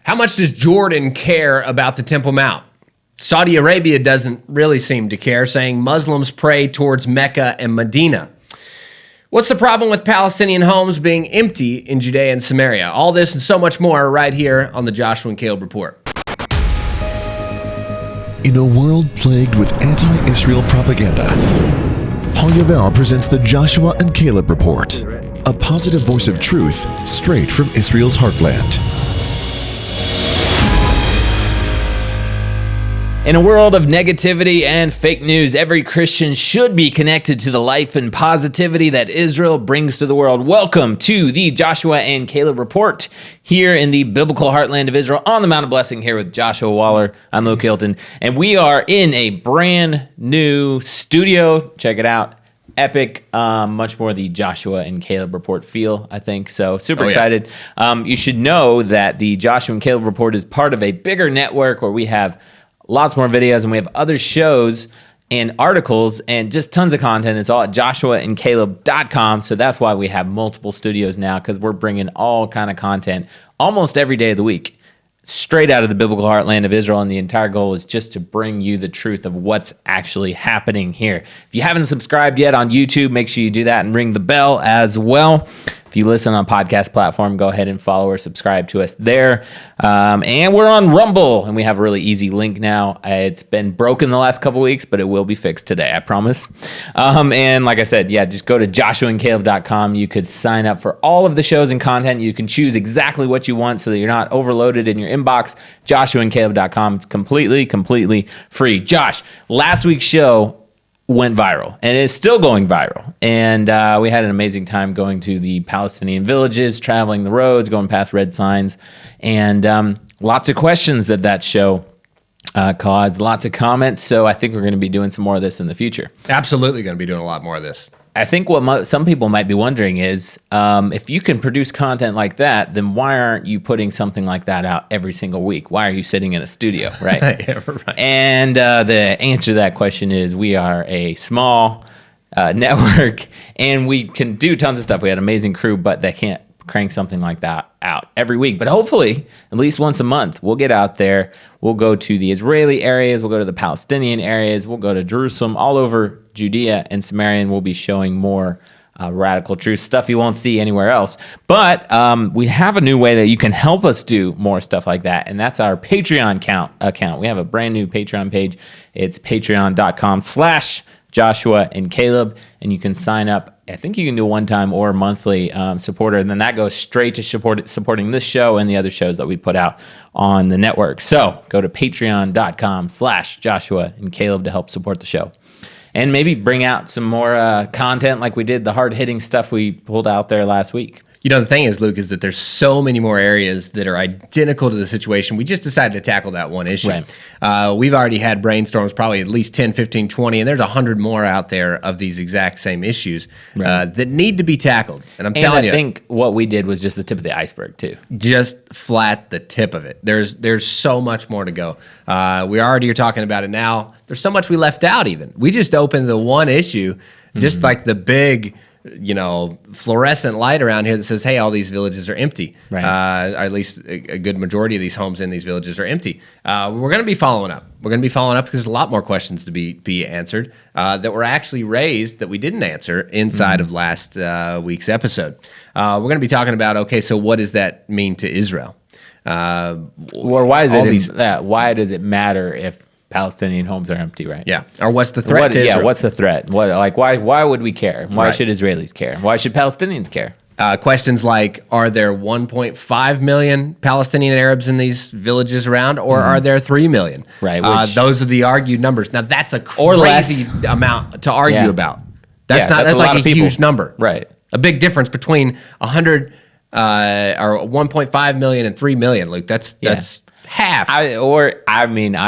How much does Jordan care about the Temple Mount? Saudi Arabia doesn't really seem to care, saying Muslims pray towards Mecca and Medina. What's the problem with Palestinian homes being empty in Judea and Samaria? All this and so much more right here on the Joshua and Caleb Report. In a world plagued with anti-Israel propaganda, Paul Yavel presents the Joshua and Caleb Report, a positive voice of truth straight from Israel's heartland. In a world of negativity and fake news, every Christian should be connected to the life and positivity that Israel brings to the world. Welcome to the Joshua and Caleb Report here in the biblical heartland of Israel on the Mount of Blessing here with Joshua Waller. I'm Luke Hilton, and we are in a brand new studio. Check it out. Epic, much more the Joshua and Caleb Report feel, I think. So super excited. You should know that the Joshua and Caleb Report is part of a bigger network where we have lots more videos, and we have other shows and articles and just tons of content. It's all at joshuaandcaleb.com. So that's why we have multiple studios now, because we're bringing all kind of content almost every day of the week, straight out of the biblical heartland of Israel. And the entire goal is just to bring you the truth of what's actually happening here. If you haven't subscribed yet on YouTube, make sure you do that and ring the bell as well. If you listen on podcast platform, go ahead and follow or subscribe to us there. And we're on Rumble, and we have a really easy link now. It's been broken the last couple weeks, but it will be fixed today, I promise. And like I said, just go to joshuaandcaleb.com. You could sign up for all of the shows and content. You can choose exactly what you want so that you're not overloaded in your inbox. joshuaandcaleb.com. It's completely free. Josh, last week's show went viral, and it's still going viral. And we had an amazing time going to the Palestinian villages, traveling the roads, going past red signs, and lots of questions that show caused, lots of comments. So I think we're going to be doing some more of this in the future. Absolutely going to be doing a lot more of this. I think what some people might be wondering is, if you can produce content like that, then why aren't you putting something like that out every single week? Why are you sitting in a studio, right? Yeah, right. And the answer to that question is we are a small network, and we can do tons of stuff. We had an amazing crew, but they can't crank something like that out every week. But hopefully, at least once a month, we'll get out there. We'll go to the Israeli areas. We'll go to the Palestinian areas. We'll go to Jerusalem, all over Judea and Samaria, and we'll be showing more radical truth, stuff you won't see anywhere else. But we have a new way that you can help us do more stuff like that, and that's our Patreon account. We have a brand new Patreon page. It's patreon.com/Joshua and Caleb, and you can sign up. I think you can do a one-time or monthly supporter, and then that goes straight to supporting this show and the other shows that we put out on the network. So go to patreon.com/Joshua and Caleb to help support the show. And maybe bring out some more content like we did, the hard-hitting stuff we pulled out there last week. You know, the thing is, Luke, is that there's so many more areas that are identical to the situation. We just decided to tackle that one issue. Right. We've already had brainstorms, probably at least 10, 15, 20, and there's 100 more out there of these exact same issues that need to be tackled. And I'm telling you, I think what we did was just the tip of the iceberg, too. Just flat the tip of it. There's so much more to go. We already are talking about it now. There's so much we left out even. We just opened the one issue, just like the big, fluorescent light around here that says, hey, all these villages are empty. Right. Or at least a good majority of these homes in these villages are empty. We're going to be following up. We're going to be following up because there's a lot more questions to be answered that were actually raised that we didn't answer inside of last week's episode. We're going to be talking about, okay, so what does that mean to Israel? Or why does it matter if Palestinian homes are empty, right? Yeah. Or what's the threat to Israel? Yeah, what's the threat? Why would we care? Why should Israelis care? Why should Palestinians care? Questions like, are there 1.5 million Palestinian Arabs in these villages around, or are there 3 million? Right. Those are the argued numbers. Now, that's a crazy amount to argue about. That's like a huge number. Right. A big difference between 100 or 1.5 million and 3 million, Luke. That's half. I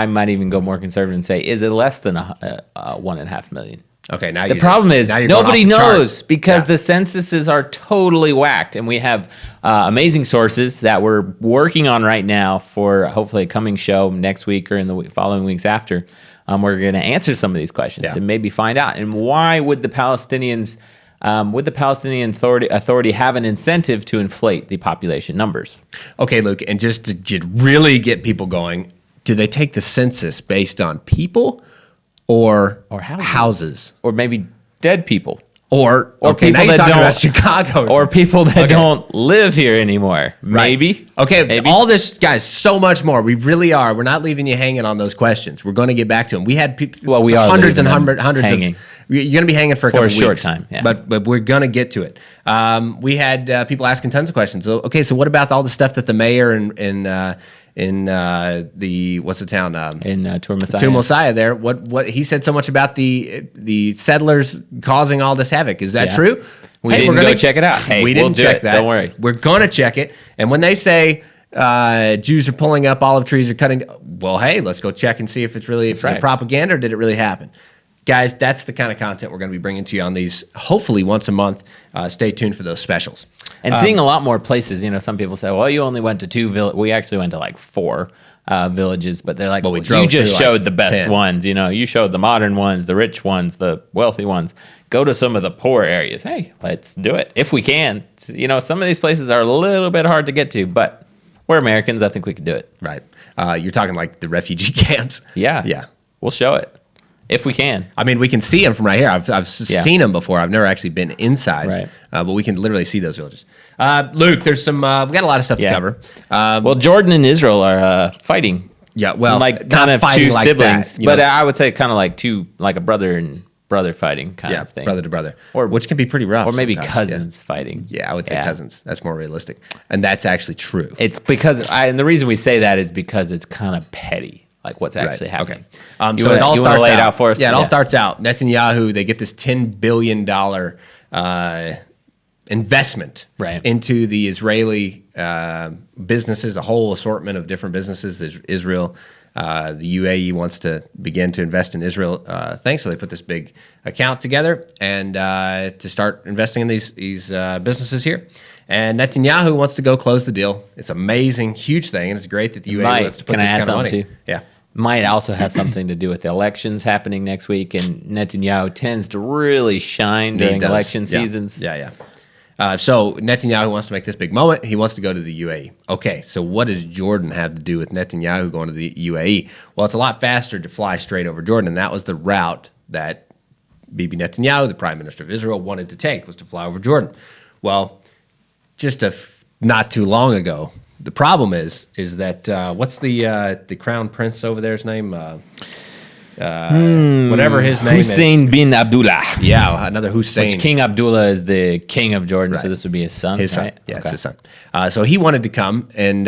might even go more conservative and say, is it less than 1.5 million? Okay, now the problem is nobody knows because the censuses are totally whacked, and we have amazing sources that we're working on right now for hopefully a coming show next week or in the following weeks after. We're going to answer some of these questions and maybe find out. And why would the Palestinians would the Palestinian Authority have an incentive to inflate the population numbers? Okay, Luke, and just to really get people going, do they take the census based on people or houses? Or maybe dead people? Or people now you're that talking don't, about Chicago, or people that don't live here anymore. Maybe. Okay, maybe. all this, guys, so much more. We really are. We're not leaving you hanging on those questions. We're going to get back to them. We had people, we are hundreds and leaving them hundreds hanging. You're going to be hanging for a couple a short weeks, time, yeah. but we're going to get to it. We had people asking tons of questions. So, okay, so what about all the stuff that the mayor in the what's the town in Tur Messiah. Tur Messiah there? What he said so much about the settlers causing all this havoc? Is that true? We didn't go check it out. Hey, we didn't check that. Don't worry. We're gonna check it. And when they say Jews are pulling up olive trees or cutting, well, hey, let's go check and see if it's really propaganda or did it really happen? Guys, that's the kind of content we're going to be bringing to you on these, hopefully once a month. Stay tuned for those specials. And seeing a lot more places, some people say, well, you only went to 2 villages. We actually went to like 4 villages, but they're like, well, you just showed the best 10. ones. You showed the modern ones, the rich ones, the wealthy ones. Go to some of the poor areas. Hey, let's do it. If we can. Some of these places are a little bit hard to get to, but we're Americans. I think we can do it. Right. You're talking like the refugee camps. Yeah. Yeah. We'll show it. If we can. I mean, we can see them from right here. I've seen them before. I've never actually been inside. Right. But we can literally see those villages. Luke, there's some, we got a lot of stuff to cover. Well, Jordan and Israel are fighting. Yeah, well, like kind of 2 like siblings. that, but I would say kind of like 2, like a brother and brother fighting kind of thing. Brother to brother. Or which can be pretty rough. Or maybe sometimes, cousins fighting. Yeah, I would say cousins. That's more realistic. And that's actually true. It's because, and the reason we say that is because it's kind of petty. Like what's actually happening. Okay. So it all starts lay out. It out for us? Yeah, it all starts out. Netanyahu, they get this $10 billion investment into the Israeli businesses, a whole assortment of different businesses. There's Israel, the UAE wants to begin to invest in Israel. So they put this big account together and to start investing in these businesses here. And Netanyahu wants to go close the deal. It's amazing, huge thing, and it's great that the UAE wants to put this kind of money. Too? Yeah. Might also have something to do with the elections happening next week, and Netanyahu tends to really shine during election seasons. Yeah. So Netanyahu wants to make this big moment. He wants to go to the UAE. Okay, so what does Jordan have to do with Netanyahu going to the UAE? Well, it's a lot faster to fly straight over Jordan, and that was the route that Bibi Netanyahu, the Prime Minister of Israel, wanted to take, was to fly over Jordan. Well, just not too long ago, the problem is that what's the crown prince over there's name? Whatever his name Hussein bin Abdullah. Yeah, another Hussein. Which King Abdullah is the king of Jordan, so this would be his son. His son. Right? Yeah, it's his son. So he wanted to come and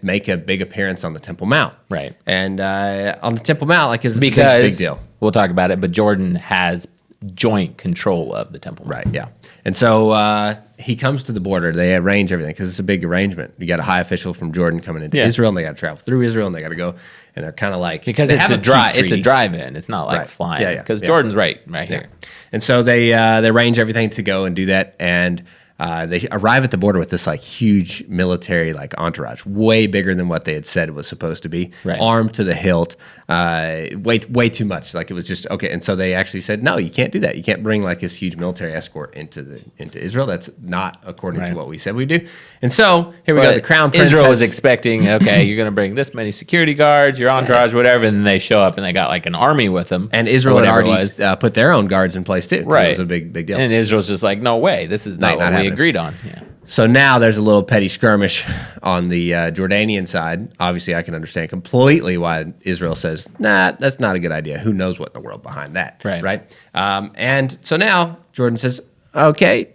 make a big appearance on the Temple Mount. Right. And on the Temple Mount, it's a big deal. We'll talk about it, but Jordan has joint control of the Temple Mount. Right, yeah. And so he comes to the border. They arrange everything because it's a big arrangement. You got a high official from Jordan coming into Israel, and they got to travel through Israel, and they got to go. And they're kind of like because it's a drive-in. It's not like flying. Yeah. Because Jordan's right here. And so they arrange everything to go and do that. And they arrive at the border with this huge military entourage, way bigger than what they had said it was supposed to be, armed to the hilt, way too much. It was just okay. And so they actually said, no, you can't do that. You can't bring this huge military escort into Israel. That's not according to what we said we do. And so here we go. The crown prince Israel was expecting, okay, you're going to bring this many security guards, your entourage, whatever, and then they show up and they got an army with them. And Israel had already put their own guards in place too. Right, it was a big deal. And Israel's just like, no way, this is not what we agreed on. Yeah. So now there's a little petty skirmish on the Jordanian side. Obviously, I can understand completely why Israel says, nah, that's not a good idea. Who knows what in the world behind that, right? And so now Jordan says, okay,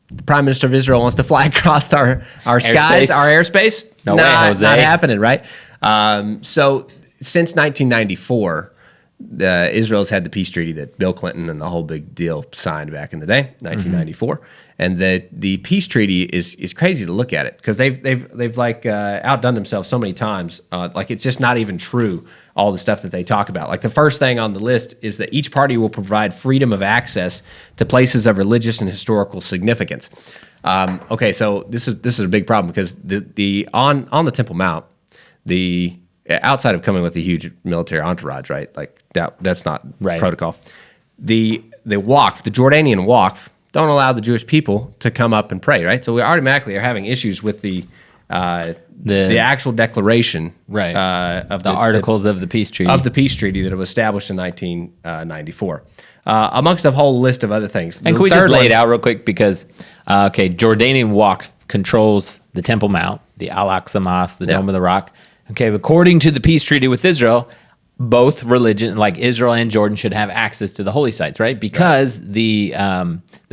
the Prime Minister of Israel wants to fly across our skies, our airspace. No way, Jose. Not happening, right? So since 1994, Israel's had the peace treaty that Bill Clinton and the whole big deal signed back in the day, 1994. And the peace treaty is crazy to look at it because they've outdone themselves so many times. It's just not even true, all the stuff that they talk about. The first thing on the list is that each party will provide freedom of access to places of religious and historical significance. Okay, so this is a big problem because the on the Temple Mount, the outside of coming with a huge military entourage, right? That's not protocol. The Waqf, the Jordanian Waqf, don't allow the Jewish people to come up and pray, right? So we automatically are having issues with the actual declaration, right, of the articles of the peace treaty that was established in 1994, amongst a whole list of other things. And can we just lay it out real quick? Because Jordanian Walk controls the Temple Mount, the Al-Aqsa Mosque, the Dome of the Rock. Okay, according to the peace treaty with Israel, both religion, like Israel and Jordan, should have access to the holy sites, right? Because the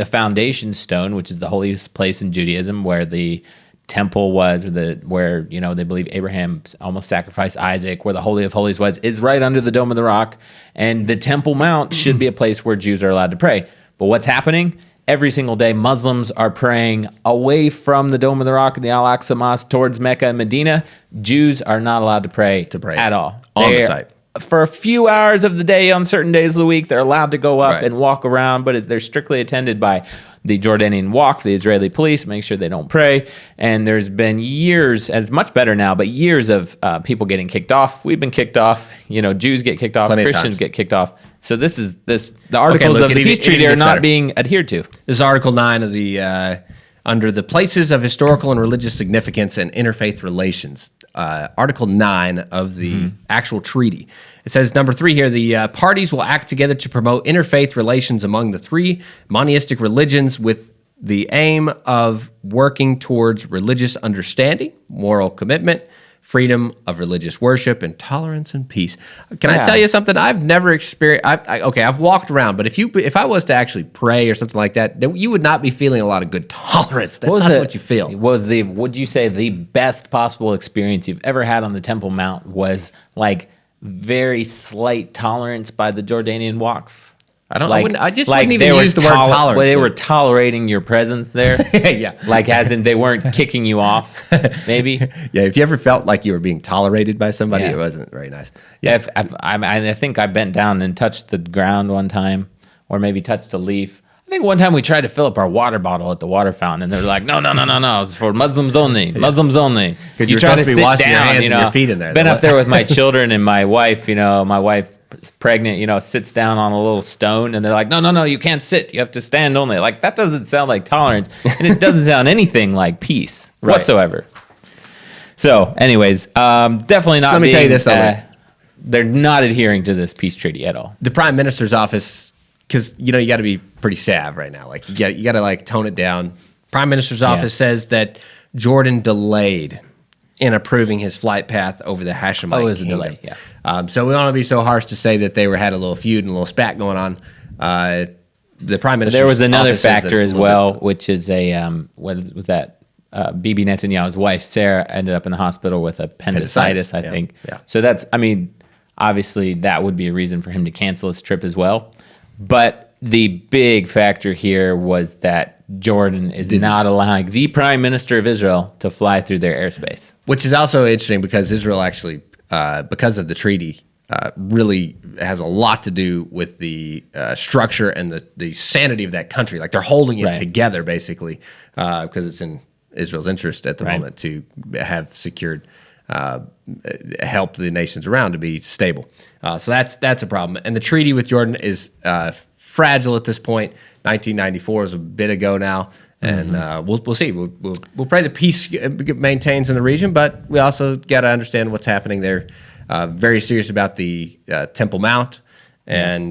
foundation stone, which is the holiest place in Judaism, where the temple was, where they believe Abraham almost sacrificed Isaac, where the Holy of Holies was, is right under the Dome of the Rock, and the Temple Mount should be a place where Jews are allowed to pray. But what's happening? Every single day, Muslims are praying away from the Dome of the Rock and the Al-Aqsa Mosque towards Mecca and Medina. Jews are not allowed to pray at all. On the site. For a few hours of the day on certain days of the week, they're allowed to go up and walk around, but they're strictly attended by the Jordanian Walk, the Israeli police, make sure they don't pray. And there's been years, and it's much better now, but years of people getting kicked off. We've been kicked off. Jews get kicked off. Christians get kicked off. So the articles of the peace treaty are not being adhered to. This is Article 9 of the under the places of historical and religious significance and interfaith relations. Article 9 of the actual treaty. It says, number 3 here, the parties will act together to promote interfaith relations among the 3 monotheistic religions with the aim of working towards religious understanding, moral commitment, freedom of religious worship, and tolerance and peace. Can I tell you something? I've never experienced. I've walked around, but if I was to actually pray or something like that, you would not be feeling a lot of good tolerance. That's not what you feel. Would you say the best possible experience you've ever had on the Temple Mount was like very slight tolerance by the Jordanian Waqf? I just wouldn't even use the word tolerance. Well, they were tolerating your presence there. Yeah. Like as in they weren't kicking you off, maybe? Yeah, if you ever felt like you were being tolerated by somebody, it wasn't very nice. Yeah, I think I bent down and touched the ground one time, or maybe touched a leaf. I think one time we tried to fill up our water bottle at the water fountain, and they're like, no, it's for Muslims only, Muslims only. You try to sit down, your hands and your feet in there. Been up there with my children and my wife, my wife is pregnant, sits down on a little stone, and they're like, no, you can't sit, you have to stand only. Like, that doesn't sound like tolerance, and it doesn't sound anything like peace whatsoever. So, anyways, definitely not. Let me tell you this, though. They're not adhering to this peace treaty at all. The Prime Minister's office, because you got to be pretty sav right now. Like you got to like tone it down. Prime Minister's office says that Jordan delayed in approving his flight path over the Hashemite it was a kingdom. delay. Yeah. So we don't want to be so harsh to say that they had a little feud and a little spat going on. The Prime Minister. There was another factor as well, which is with that Bibi Netanyahu's wife Sarah ended up in the hospital with appendicitis. I think. Yeah. So that's. Obviously that would be a reason for him to cancel his trip as well. But the big factor here was that Jordan is not allowing the Prime Minister of Israel to fly through their airspace. Which is also interesting because Israel actually, because of the treaty, really has a lot to do with the structure and the sanity of that country. Like they're holding it together basically because it's in Israel's interest at the moment to have secured help the nations around to be stable. So that's a problem. And the treaty with Jordan is fragile at this point. 1994 is a bit ago now, and we'll see. We'll pray the peace maintains in the region, but we also got to understand what's happening there. Very serious about the Temple Mount. And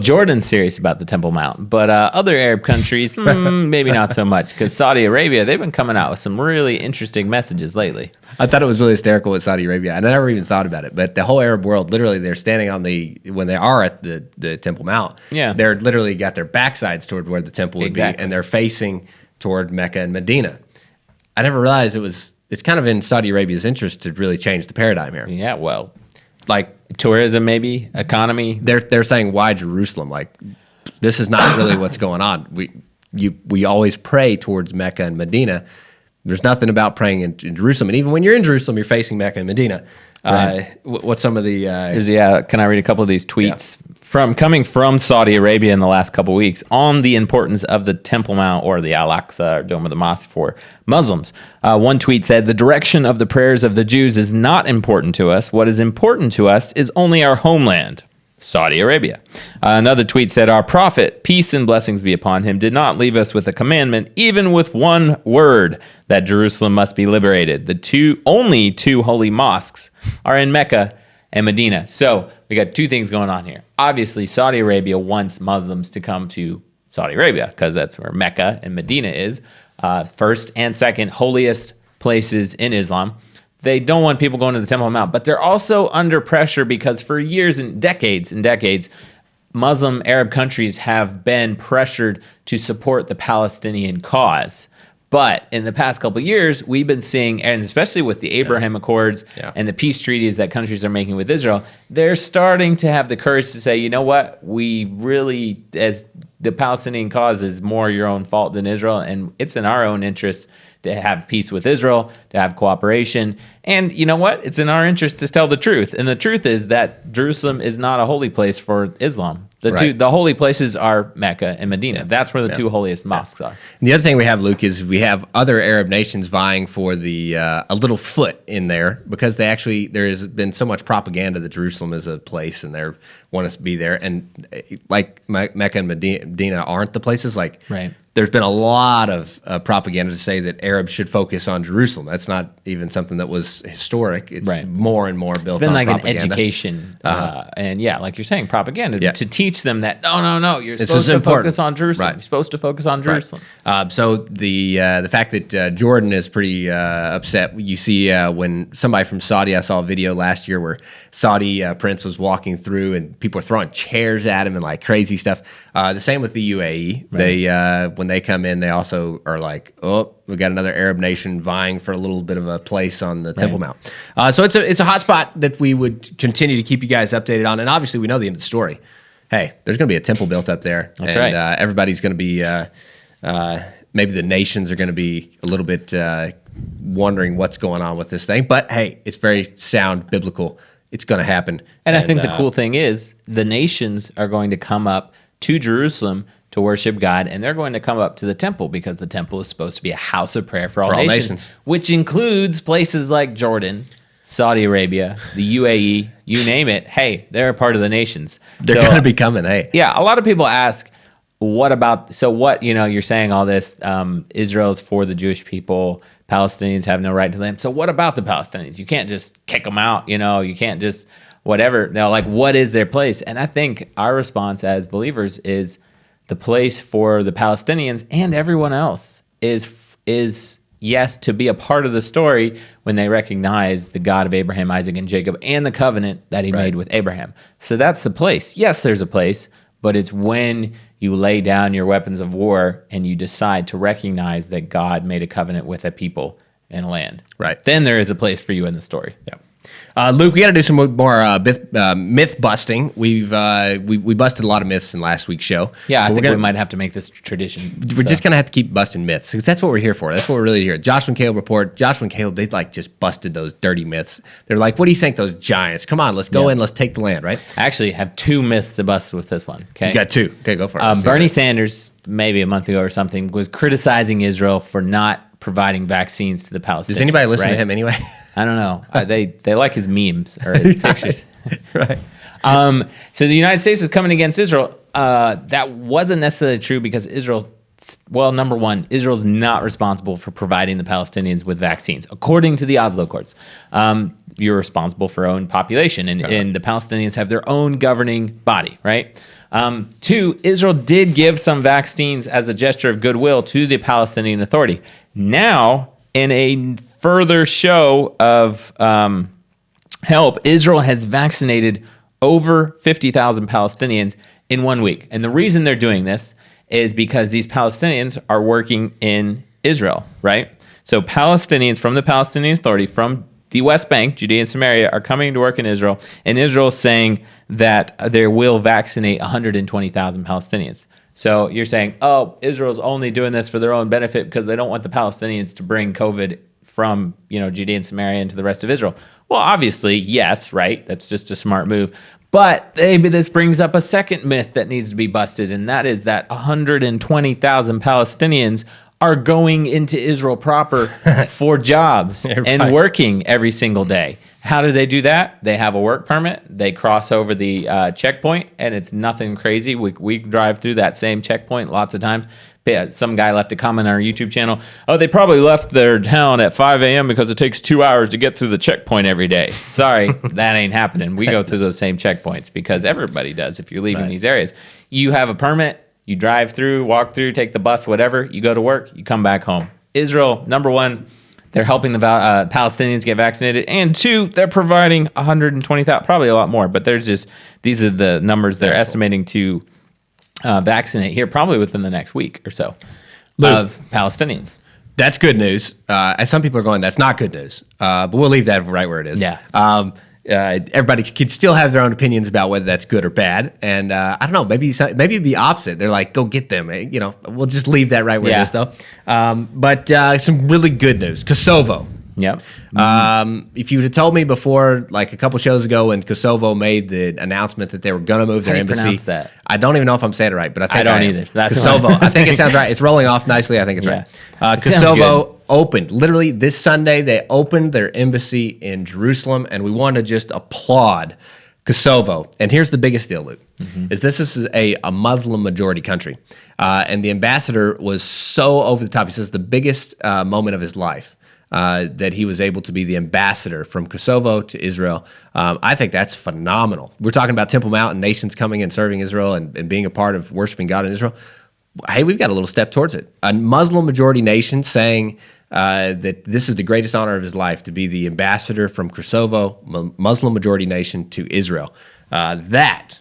Jordan's serious about the Temple Mount, but other Arab countries maybe not so much, because Saudi Arabia, they've been coming out with some really interesting messages lately. I thought it was really hysterical with Saudi Arabia, and I never even thought about it, but the whole Arab world, literally they're standing on when they are at the Temple Mount, they're literally got their backsides toward where the temple would be, and they're facing toward Mecca and Medina. I never realized it's kind of in Saudi Arabia's interest to really change the paradigm here. Yeah, well, like tourism, maybe economy. They're saying, why Jerusalem? Like, this is not really what's going on. We always pray towards Mecca and Medina. There's nothing about praying in Jerusalem, and even when you're in Jerusalem, you're facing Mecca and Medina. What's some of the? Can I read a couple of these tweets coming from Saudi Arabia in the last couple of weeks on the importance of the Temple Mount or the Al-Aqsa or Dome of the Mosque for Muslims? One tweet said, "The direction of the prayers of the Jews is not important to us. What is important to us is only our homeland." Saudi Arabia. Another tweet said, our prophet, peace and blessings be upon him, did not leave us with a commandment, even with one word, that Jerusalem must be liberated. The only two holy mosques are in Mecca and Medina. So we got two things going on here. Obviously, Saudi Arabia wants Muslims to come to Saudi Arabia because that's where Mecca and Medina is. First and second holiest places in Islam. They don't want people going to the Temple Mount, but they're also under pressure because for years and decades, Muslim Arab countries have been pressured to support the Palestinian cause. But in the past couple of years, we've been seeing, and especially with the Abraham Accords and the peace treaties that countries are making with Israel, they're starting to have the courage to say, you know what, we really, as the Palestinian cause is more your own fault than Israel, and it's in our own interest to have peace with Israel, to have cooperation. And you know what? It's in our interest to tell the truth. And the truth is that Jerusalem is not a holy place for Islam. The holy places are Mecca and Medina. Yeah. That's where the two holiest mosques are. And the other thing we have, Luke, is we have other Arab nations vying for the a little foot in there because there has been so much propaganda that Jerusalem is a place and they want us to be there. And like Mecca and Medina aren't the places. There's been a lot of propaganda to say that Arabs should focus on Jerusalem. That's not even something that was historic. It's more and more built on propaganda. It's been like an education. And like you're saying, propaganda to teach them that, no, you're supposed to focus on Jerusalem. Right. You're supposed to focus on Jerusalem. Right. So the fact that Jordan is pretty upset, you see when somebody from Saudi, I saw a video last year where Saudi prince was walking through and people were throwing chairs at him and like crazy stuff. The same with the UAE. Right. When they come in, they also are like, oh, we got another Arab nation vying for a little bit of a place on the Temple Mount. So it's a hot spot that we would continue to keep you guys updated on. And obviously, we know the end of the story. Hey, there's going to be a temple built up there. That's right. Everybody's going to be, maybe the nations are going to be a little bit wondering what's going on with this thing. But hey, it's very sound, biblical. It's going to happen. And I think the cool thing is the nations are going to come up to Jerusalem to worship God, and they're going to come up to the temple because the temple is supposed to be a house of prayer for all nations, which includes places like Jordan, Saudi Arabia, the UAE, you name it. Hey, they're a part of the nations. They're going to be coming, hey. Yeah, a lot of people ask, you're saying all this, Israel's for the Jewish people, Palestinians have no right to land. So what about the Palestinians? You can't just kick them out, you can't just whatever. Now, what is their place? And I think our response as believers is the place for the Palestinians and everyone else is yes, to be a part of the story when they recognize the God of Abraham, Isaac, and Jacob and the covenant that he made with Abraham. So that's the place. Yes, there's a place, but it's when you lay down your weapons of war and you decide to recognize that God made a covenant with a people and a land. Right. Then there is a place for you in the story. Yeah. Luke, we got to do some more myth busting. We busted a lot of myths in last week's show. Yeah, I think we might have to make this tradition. We're just going to have to keep busting myths because that's what we're here for. That's what we're really here. Joshua and Caleb report. Joshua and Caleb, they just busted those dirty myths. They're like, what do you think, those giants? Come on, let's go in. Let's take the land, right? I actually have two myths to bust with this one. Okay, you got two. Okay, go for it. Bernie Sanders, maybe a month ago or something, was criticizing Israel for not providing vaccines to the Palestinians. Does anybody listen to him anyway? I don't know. They like his memes or his pictures. Right. So the United States was coming against Israel. That wasn't necessarily true because number one, Israel's not responsible for providing the Palestinians with vaccines. According to the Oslo Accords, you're responsible for your own population, and the Palestinians have their own governing body, right? Two, Israel did give some vaccines as a gesture of goodwill to the Palestinian Authority. Now, in a further show of help, Israel has vaccinated over 50,000 Palestinians in 1 week. And the reason they're doing this is because these Palestinians are working in Israel, right? So Palestinians from the Palestinian Authority, from the West Bank, Judea and Samaria, are coming to work in Israel, and Israel is saying that they will vaccinate 120,000 Palestinians. So you're saying, oh, Israel's only doing this for their own benefit because they don't want the Palestinians to bring COVID from, Judea and Samaria into the rest of Israel. Well, obviously, yes, right? That's just a smart move. But maybe this brings up a second myth that needs to be busted, and that is that 120,000 Palestinians are going into Israel proper for jobs and working every single day. How do they do that? They have a work permit. They cross over the checkpoint, and it's nothing crazy. We drive through that same checkpoint lots of times. Some guy left a comment on our YouTube channel. Oh, they probably left their town at 5 a.m. because it takes 2 hours to get through the checkpoint every day. Sorry, that ain't happening. We go through those same checkpoints because everybody does if you're leaving these areas. You have a permit, you drive through, walk through, take the bus, whatever. You go to work, you come back home. Israel, number one, they're helping the Palestinians get vaccinated. And two, they're providing 120,000, probably a lot more. But these are the numbers they're estimating to vaccinate here probably within the next week or so of Palestinians. That's good news. As some people are going, that's not good news. But we'll leave that right where it is. Yeah. Everybody could still have their own opinions about whether that's good or bad. And I don't know, maybe it'd be opposite. They're like, go get them. We'll just leave that right where it is, though. But some really good news. Kosovo. Yep. If you would have told me before, like a couple shows ago, when Kosovo made the announcement that they were going to move their embassy, pronounce that? I don't even know if I'm saying it right, but I don't either. That's Kosovo. I think it sounds right. It's rolling off nicely. I think it's right. Kosovo opened literally this Sunday. They opened their embassy in Jerusalem, and we want to just applaud Kosovo. And here's the biggest deal, Luke, is this is a Muslim majority country, and the ambassador was so over the top. He says the biggest moment of his life. That he was able to be the ambassador from Kosovo to Israel. I think that's phenomenal. We're talking about Temple Mount and nations coming and serving Israel and being a part of worshiping God in Israel. Hey, we've got a little step towards it. A Muslim majority nation saying that this is the greatest honor of his life to be the ambassador from Kosovo, Muslim majority nation, to Israel. That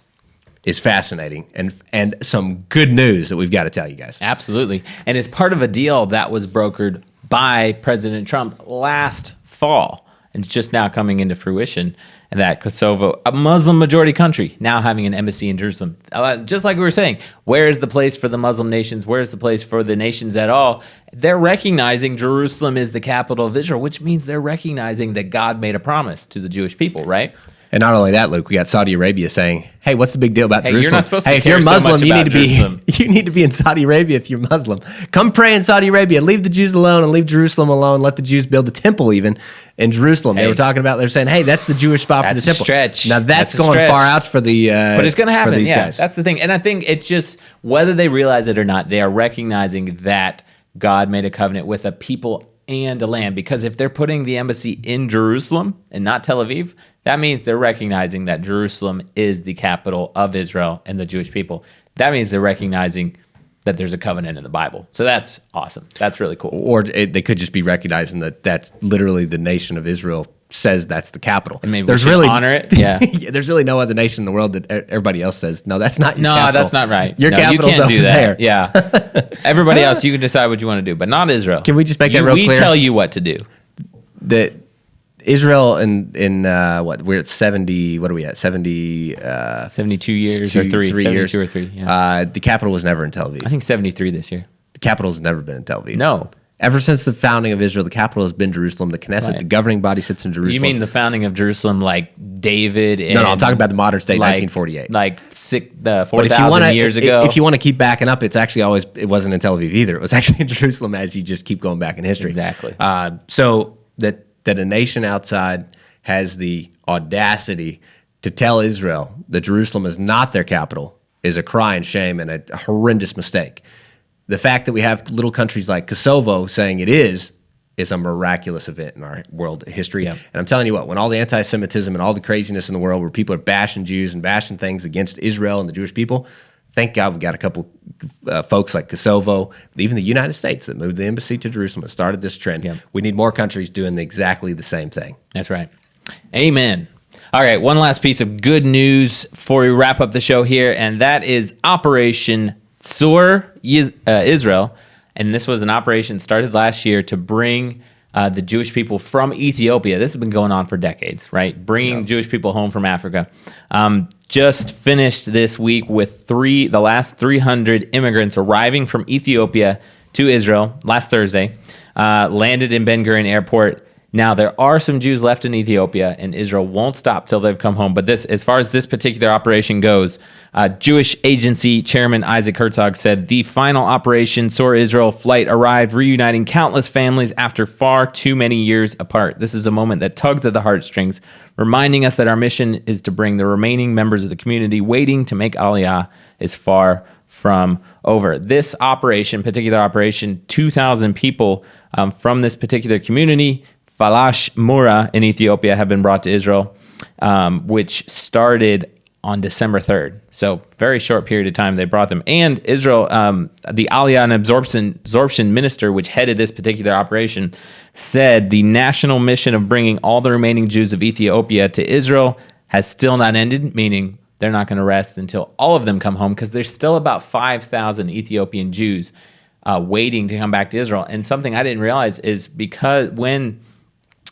is fascinating and some good news that we've got to tell you guys. Absolutely. And it's part of a deal that was brokered by President Trump last fall, and it's just now coming into fruition that Kosovo, a Muslim majority country, now having an embassy in Jerusalem. Just like we were saying, where is the place for the Muslim nations? Where is the place for the nations at all? They're recognizing Jerusalem is the capital of Israel, which means they're recognizing that God made a promise to the Jewish people, right? And not only that, Luke, we got Saudi Arabia saying, "Hey, what's the big deal about Jerusalem? You're not supposed to if you're care so Muslim, much you about need to be Jerusalem." you need to be in Saudi Arabia if you're Muslim. Come pray in Saudi Arabia. Leave the Jews alone and leave Jerusalem alone. Let the Jews build a temple even in Jerusalem." They were talking about. They're saying, "Hey, that's the Jewish spot for the temple." Stretch. Now that's going far out for the. But it's going to happen. These Yeah, guys. that's the thing. And I think it's just whether they realize it or not, they are recognizing that God made a covenant with a people and a land. Because if they're putting the embassy in Jerusalem and not Tel Aviv, that means they're recognizing that Jerusalem is the capital of Israel and the Jewish people. That means they're recognizing that there's a covenant in the Bible. So that's awesome. That's really cool. Or they could just be recognizing that that's literally the nation of Israel says that's the capital. And maybe there's we should honor it. Yeah. There's really no other nation in the world that everybody else says, no, that's not your capital. No, that's not right. Your capital's you can't over do that. there. Yeah. Everybody else, you can decide what you want to do, but not Israel. Can we just make that real clear? We tell you what to do. That Israel in what, we're at 70, what are we at? 72 years or three. 72 or three. Yeah. The capital was never in Tel Aviv. I think 73 this year. The capital has never been in Tel Aviv. No. Ever since the founding of Israel, the capital has been Jerusalem. The Knesset, the governing body, sits in Jerusalem. You mean the founding of Jerusalem, like David? And no, I'm talking about the modern state, 1948. Like 4,000 years ago. If you want to keep backing up, it's actually it wasn't in Tel Aviv either. It was actually in Jerusalem as you just keep going back in history. Exactly. So that a nation outside has the audacity to tell Israel that Jerusalem is not their capital is a cry and shame and a horrendous mistake. The fact that we have little countries like Kosovo saying it is a miraculous event in our world history. Yeah. And I'm telling you what, when all the anti-Semitism and all the craziness in the world where people are bashing Jews and bashing things against Israel and the Jewish people, thank God we got a couple folks like Kosovo, even the United States that moved the embassy to Jerusalem and started this trend. Yeah. We need more countries doing exactly the same thing. That's right. Amen. All right, one last piece of good news before we wrap up the show here, and that is Operation Sur Israel. And this was an operation started last year to bring the Jewish people from Ethiopia. This has been going on for decades, right? Bringing Jewish people home from Africa. Just finished this week with the last 300 immigrants arriving from Ethiopia to Israel last Thursday. Landed in Ben Gurion Airport Now, there are some Jews left in Ethiopia, and Israel won't stop till they've come home. But this, as far as this particular operation goes, Jewish Agency Chairman Isaac Herzog said, the final Operation Soar Israel flight arrived, reuniting countless families after far too many years apart. This is a moment that tugs at the heartstrings, reminding us that our mission is to bring the remaining members of the community waiting to make Aliyah is far from over. This operation, particular operation, 2,000 people from this particular community, Falash Mura in Ethiopia, have been brought to Israel, which started on December 3rd. So very short period of time they brought them. And Israel, the Aliyah and Absorption Minister, which headed this particular operation, said the national mission of bringing all the remaining Jews of Ethiopia to Israel has still not ended, meaning they're not going to rest until all of them come home, because there's still about 5,000 Ethiopian Jews waiting to come back to Israel. And something I didn't realize is because when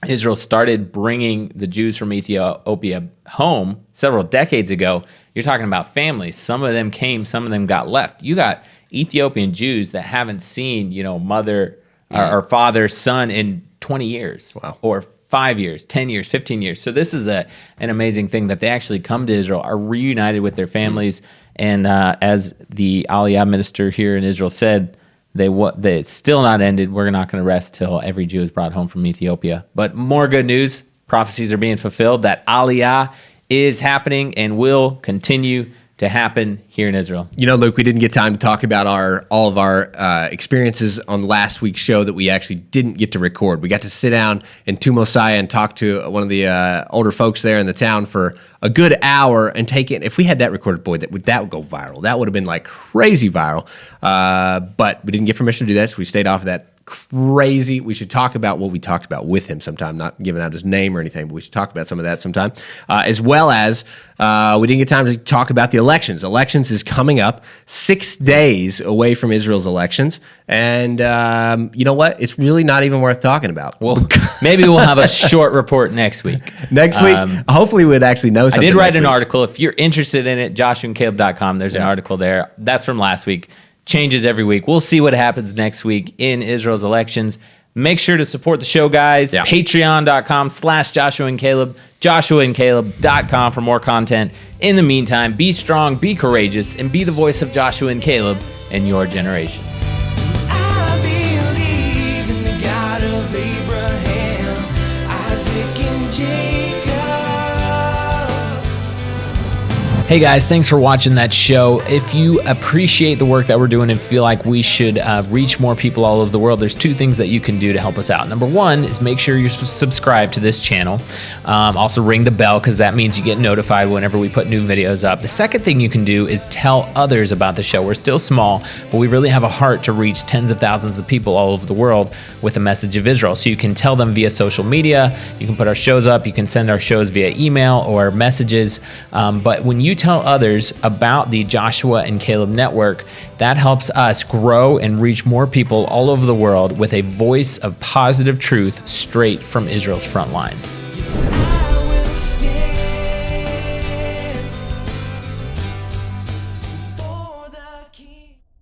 Israel started bringing the Jews from Ethiopia home several decades ago, you're talking about families. Some of them came, some of them got left. You got Ethiopian Jews that haven't seen, mother or father, son in 20 years. Wow. Or 5 years, 10 years, 15 years. So this is an amazing thing that they actually come to Israel, are reunited with their families. And as the Aliyah minister here in Israel said, they still not ended. We're not going to rest till every Jew is brought home from Ethiopia. But more good news, prophecies are being fulfilled, that Aliyah is happening and will continue to happen here in Israel. Luke, we didn't get time to talk about all of our experiences on last week's show that we actually didn't get to record. We got to sit down in Tumosai and talk to one of the older folks there in the town for a good hour and take it. If we had that recorded, boy, that would go viral. That would have been like crazy viral. But we didn't get permission to do that, so we stayed off of that. Crazy. We should talk about what we talked about with him sometime, not giving out his name or anything, but we should talk about some of that sometime. As well as we didn't get time to talk about the elections. Elections is coming up 6 days away from Israel's elections. And you know what? It's really not even worth talking about. Well, maybe we'll have a short report next week. Next week, hopefully we'd actually know something. I did write an article. If you're interested in it, joshuaandcaleb.com, there's an article there. That's from last week. Changes every week. We'll see what happens next week in Israel's elections. Make sure to support the show, guys. Yeah. Patreon.com/JoshuaandCaleb, JoshuaandCaleb.com for more content. In the meantime, be strong, be courageous, and be the voice of Joshua and Caleb in your generation. I believe in the God of Abraham, Isaac, and Jacob. Hey guys, thanks for watching that show. If you appreciate the work that we're doing and feel like we should reach more people all over the world, there's two things that you can do to help us out. Number one is make sure you're subscribed to this channel. Also ring the bell, because that means you get notified whenever we put new videos up. The second thing you can do is tell others about the show. We're still small, but we really have a heart to reach tens of thousands of people all over the world with a message of Israel. So you can tell them via social media, you can put our shows up, you can send our shows via email or messages. But when you tell others about the Joshua and Caleb Network, that helps us grow and reach more people all over the world with a voice of positive truth straight from Israel's front lines.